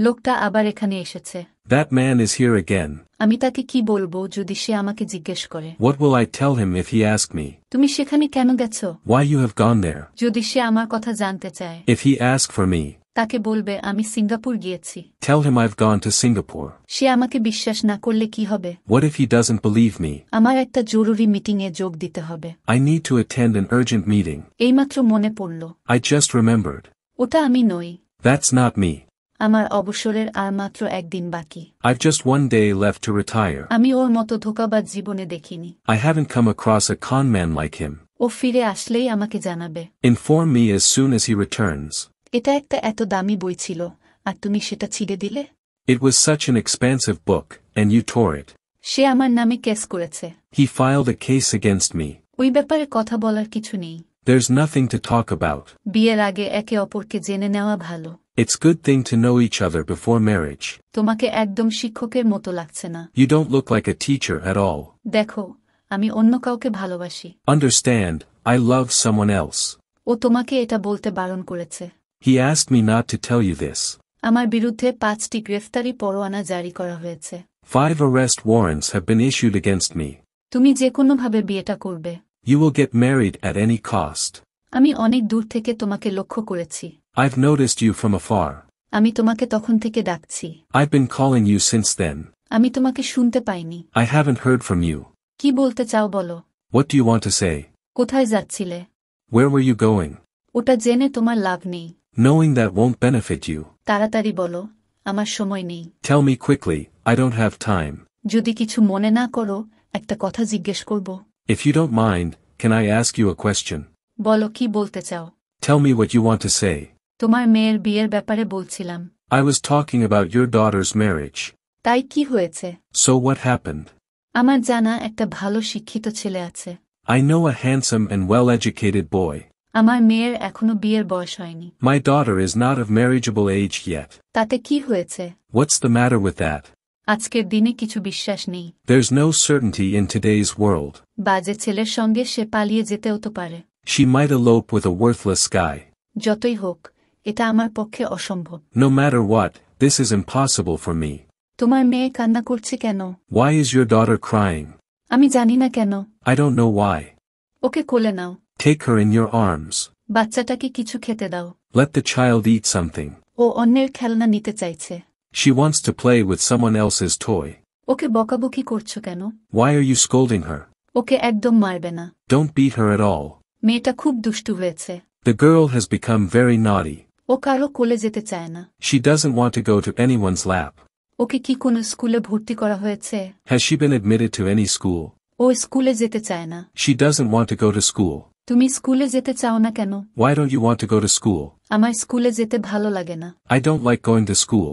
লোকটা আবার এখানে এসেছে। That man is here again. আমি তাকে কি বলবো যদি সে আমাকে জিজ্ঞেস করে? What will I tell him if he asks me? তুমি সেখানে কেন গেছো? Why you have gone there? যদি সে আমার কথা জানতে চায়, If he asks for me, তাকে বলবে আমি সিঙ্গাপুর গিয়েছি। tell him I've gone to Singapore. সে আমাকে বিশ্বাস না করলে কি হবে? What if he doesn't believe me? আমার একটা জরুরি মিটিংয়ে যোগ দিতে হবে। I need to attend an urgent meeting. এইমাত্র মনে পড়ল। I just remembered. ওটা আমি নই। That's not me. আমার অবসরের আর মাত্র একদিন বাকি। I've just one day left to retire. আমি ওর মতো ধোঁকাবাজ জীবনে দেখিনি। I haven't come across a con man like him. ও ফিরে আসলেই আমাকে জানাবে। Inform me as soon as he returns. এটা একটা এত দামি বই ছিল, আর তুমি সেটা ছিঁড়ে দিলে? It was such an expensive book, and you tore it. সে আমার নামে কেস করেছে। He filed a case against me. ওই ব্যাপারে কথা বলার কিছু নেই। There's nothing to talk about. বিয়ের আগে একে অপরকে জেনে নেওয়া ভালো। It's good thing to know each other before marriage. তোমাকে একদম শিক্ষকের মতো লাগছে না। You don't look like a teacher at all. দেখো, আমি অন্য কাউকে ভালোবাসি। Understand, I love someone else. ও তোমাকে এটা বলতে বারণ করেছে। He asked me not to tell you this. আমার বিরুদ্ধে 5টি গ্রেফতারি পরোয়ানা জারি করা হয়েছে। 5 arrest warrants have been issued against me. তুমি যে কোনোভাবে বিয়েটা করবে। You will get married at any cost. আমি অনেক দূর থেকে তোমাকে লক্ষ্য করেছি। I've noticed you from afar. আমি তোমাকে তখন থেকে ডাকছি। I've been calling you since then. আমি তোমাকে শুনতে পাইনি। I haven't heard from you. কি বলতে চাও বলো? What do you want to say? কোথায় যাচ্ছিলে? Where were you going? ওটা জেনে তোমার লাভ নেই। Knowing that won't benefit you. তাড়াতাড়ি বলো, আমার সময় নেই। Tell me quickly, I don't have time. যদি কিছু মনে না করো, একটা কথা জিজ্ঞেস করব। If you don't mind, can I ask you a question? বলো কি বলতে চাও? Tell me what you want to say. তোমার মেয়ের বিয়ের ব্যাপারে বলছিলাম। I was talking about your daughter's marriage. তাই কি হয়েছে? So what happened? আমার জানা একটা ভালো শিক্ষিত ছেলে আছে। I know a handsome and well-educated boy. আমার মেয়ের এখনো বিয়ের বয়স হয়নি। My daughter is not of marriageable age yet. তাতে কি হয়েছে? What's the matter with that? আজকের দিনে কিছু বিশ্বাস নেই। There's no certainty in today's world. বাজে ছেলের সঙ্গে সে পালিয়ে যেতেও তো পারে। She might elope with a worthless guy. যতই হোক, এটা আমার পক্ষে অসম্ভব। No matter what, this is impossible for me. তোমার মেয়ে কান্না করছে কেন? Why is your daughter crying? আমি জানি না কেন। I don't know why. ওকে কোলে নাও। Take her in your arms. বাচ্চাটাকে কিছু খেতে দাও। Let the child eat something. ও অন্যের খেলনা নিতে চাইছে। She wants to play with someone else's toy. ওকে বকাবকি করছো কেন? Why are you scolding her? ওকে একদম মারবে না। Don't beat her at all. মেয়েটা খুব দুষ্টু হয়েছে। The girl has become very naughty. ও কারো কোলে যেতে চায় না। She doesn't want to go to anyone's lap. ওকে কি কোনো স্কুলে ভর্তি করা হয়েছে? Has she been admitted to any school? ও স্কুলে যেতে চায় না। She doesn't want to go to school. তুমি স্কুলে যেতে চাও না কেন? Why don't you want to go to school? আমার স্কুলে যেতে ভালো লাগে না। I don't like going to school.